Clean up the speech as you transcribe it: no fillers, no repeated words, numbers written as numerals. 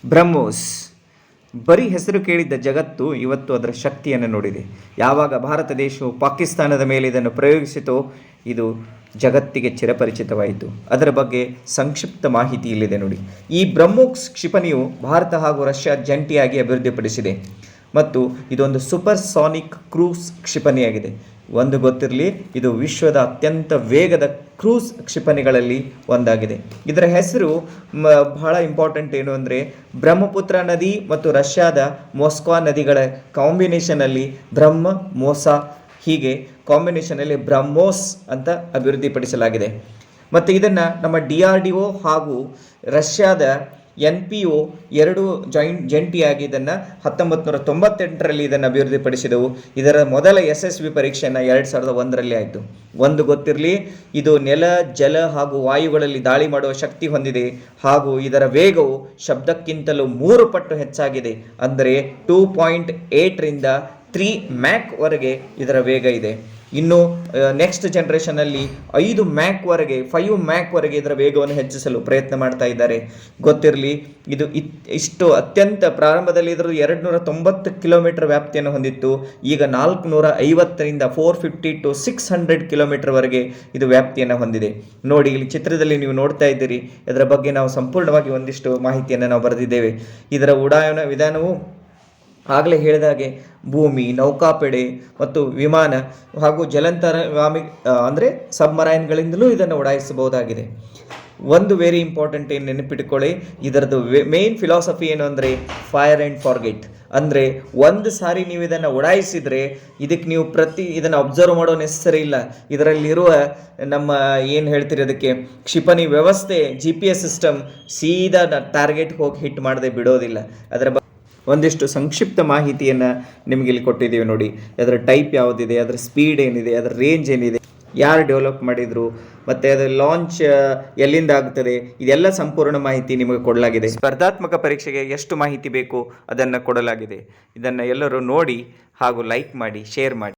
ಬ್ರಹ್ಮೋಸ್ ಬರೀ ಹೆಸರು ಕೇಳಿದ್ದ ಜಗತ್ತು ಇವತ್ತು ಅದರ ಶಕ್ತಿಯನ್ನು ನೋಡಿದೆ. ಯಾವಾಗ ಭಾರತ ದೇಶವು ಪಾಕಿಸ್ತಾನದ ಮೇಲೆ ಇದನ್ನು ಪ್ರಯೋಗಿಸಿತೋ ಇದು ಜಗತ್ತಿಗೆ ಚಿರಪರಿಚಿತವಾಯಿತು. ಅದರ ಬಗ್ಗೆ ಸಂಕ್ಷಿಪ್ತ ಮಾಹಿತಿ ಇಲ್ಲಿದೆ ನೋಡಿ. ಈ ಬ್ರಹ್ಮೋಸ್ ಕ್ಷಿಪಣಿಯು ಭಾರತ ಹಾಗೂ ರಷ್ಯಾ ಜಂಟಿಯಾಗಿ ಅಭಿವೃದ್ಧಿಪಡಿಸಿದೆ ಮತ್ತು ಇದೊಂದು ಸೂಪರ್ ಸಾನಿಕ್ ಕ್ರೂಸ್ ಕ್ಷಿಪಣಿಯಾಗಿದೆ. ಒಂದು ಗೊತ್ತಿರಲಿ, ಇದು ವಿಶ್ವದ ಅತ್ಯಂತ ವೇಗದ ಕ್ರೂಸ್ ಕ್ಷಿಪಣಿಗಳಲ್ಲಿ ಒಂದಾಗಿದೆ. ಇದರ ಹೆಸರು ಬಹಳ ಇಂಪಾರ್ಟೆಂಟ್ ಏನು ಅಂದರೆ, ಬ್ರಹ್ಮಪುತ್ರ ನದಿ ಮತ್ತು ರಷ್ಯಾದ ಮೊಸ್ಕ್ವಾ ನದಿಗಳ ಕಾಂಬಿನೇಷನಲ್ಲಿ ಬ್ರಹ್ಮೋಸ, ಹೀಗೆ ಕಾಂಬಿನೇಷನಲ್ಲಿ ಬ್ರಹ್ಮೋಸ್ ಅಂತ ಅಭಿವೃದ್ಧಿಪಡಿಸಲಾಗಿದೆ. ಮತ್ತು ಇದನ್ನು ನಮ್ಮ DRDO ಹಾಗೂ ರಷ್ಯಾದ NPO ಎರಡೂ ಜಂಟಿಯಾಗಿ ಇದನ್ನು 1998ರಲ್ಲಿ ಇದನ್ನು ಅಭಿವೃದ್ಧಿಪಡಿಸಿದವು. ಇದರ ಮೊದಲ ಯಶಸ್ವಿ ಪರೀಕ್ಷೆಯನ್ನು 2001ರಲ್ಲಿ ಆಯಿತು. ಒಂದು ಗೊತ್ತಿರಲಿ, ಇದು ನೆಲ, ಜಲ ಹಾಗೂ ವಾಯುಗಳಲ್ಲಿ ದಾಳಿ ಮಾಡುವ ಶಕ್ತಿ ಹೊಂದಿದೆ ಹಾಗೂ ಇದರ ವೇಗವು ಶಬ್ದಕ್ಕಿಂತಲೂ 3 ಪಟ್ಟು ಹೆಚ್ಚಾಗಿದೆ. ಅಂದರೆ 2.8ರಿಂದ 3 ಮ್ಯಾಕ್ವರೆಗೆ ಇದರ ವೇಗ ಇದೆ. ಇನ್ನು ನೆಕ್ಸ್ಟ್ ಜನ್ರೇಷನಲ್ಲಿ 5 ಮ್ಯಾಕ್ವರೆಗೆ ಇದರ ವೇಗವನ್ನು ಹೆಚ್ಚಿಸಲು ಪ್ರಯತ್ನ ಮಾಡ್ತಾ ಇದ್ದಾರೆ. ಗೊತ್ತಿರಲಿ, ಇದು ಇಷ್ಟು ಅತ್ಯಂತ ಪ್ರಾರಂಭದಲ್ಲಿ ಇದರ 290 ಕಿಲೋಮೀಟರ್ ವ್ಯಾಪ್ತಿಯನ್ನು ಹೊಂದಿತ್ತು. ಈಗ 450ರಿಂದ 450 to 600 ಕಿಲೋಮೀಟರ್ವರೆಗೆ ಇದು ವ್ಯಾಪ್ತಿಯನ್ನು ಹೊಂದಿದೆ. ನೋಡಿ, ಇಲ್ಲಿ ಚಿತ್ರದಲ್ಲಿ ನೀವು ನೋಡ್ತಾ ಇದ್ದೀರಿ. ಇದರ ಬಗ್ಗೆ ನಾವು ಸಂಪೂರ್ಣವಾಗಿ ಒಂದಿಷ್ಟು ಮಾಹಿತಿಯನ್ನು ನಾವು ಬರೆದಿದ್ದೇವೆ. ಇದರ ಉಡಾವಣಾ ವಿಧಾನವು ಆಗಲೇ ಹೇಳಿದಾಗೆ ಭೂಮಿ, ನೌಕಾಪಡೆ ಮತ್ತು ವಿಮಾನ ಹಾಗೂ ಜಲಾಂತರ್ಗಾಮಿ ಅಂದರೆ ಸಬ್ಮರೈನ್ಗಳಿಂದಲೂ ಇದನ್ನು ಉಡಾಯಿಸಬಹುದಾಗಿದೆ. ಒಂದು ವೆರಿ ಇಂಪಾರ್ಟೆಂಟ್ ಏನು ನೆನಪಿಟ್ಕೊಳ್ಳಿ, ಇದರದ್ದು ಮೇನ್ ಫಿಲಾಸಫಿ ಏನು ಅಂದರೆ ಫೈರ್ ಆ್ಯಂಡ್ ಫಾರ್ಗೆಟ್. ಅಂದರೆ ಒಂದು ಸಾರಿ ನೀವು ಇದನ್ನು ಉಡಾಯಿಸಿದರೆ ಇದಕ್ಕೆ ನೀವು ಇದನ್ನು ಅಬ್ಸರ್ವ್ ಮಾಡೋ ನೆಸಸರಿ ಇಲ್ಲ. ಇದರಲ್ಲಿರುವ ನಮ್ಮ ಏನು ಹೇಳ್ತೀರಿ ಅದಕ್ಕೆ ಕ್ಷಿಪಣಿ ವ್ಯವಸ್ಥೆ GPS ಸಿಸ್ಟಮ್ ಸೀದಾ ಟಾರ್ಗೆಟ್ ಹೋಗಿ ಹಿಟ್ ಮಾಡದೆ ಬಿಡೋದಿಲ್ಲ. ಅದರ ಒಂದಿಷ್ಟು ಸಂಕ್ಷಿಪ್ತ ಮಾಹಿತಿಯನ್ನು ನಿಮಗೆ ಇಲ್ಲಿ ಕೊಟ್ಟಿದ್ದೀವಿ ನೋಡಿ. ಅದರ ಟೈಪ್ ಯಾವುದಿದೆ, ಅದರ ಸ್ಪೀಡ್ ಏನಿದೆ, ಅದರ ರೇಂಜ್ ಏನಿದೆ, ಯಾರು ಡೆವಲಪ್ ಮಾಡಿದರು, ಮತ್ತು ಅದರ ಲಾಂಚ್ ಎಲ್ಲಿಂದ ಆಗ್ತದೆ, ಇದೆಲ್ಲ ಸಂಪೂರ್ಣ ಮಾಹಿತಿ ನಿಮಗೆ ಕೊಡಲಾಗಿದೆ. ಸ್ಪರ್ಧಾತ್ಮಕ ಪರೀಕ್ಷೆಗೆ ಎಷ್ಟು ಮಾಹಿತಿ ಬೇಕು ಅದನ್ನು ಕೊಡಲಾಗಿದೆ. ಇದನ್ನು ಎಲ್ಲರೂ ನೋಡಿ ಹಾಗೂ ಲೈಕ್ ಮಾಡಿ, ಶೇರ್ ಮಾಡಿ.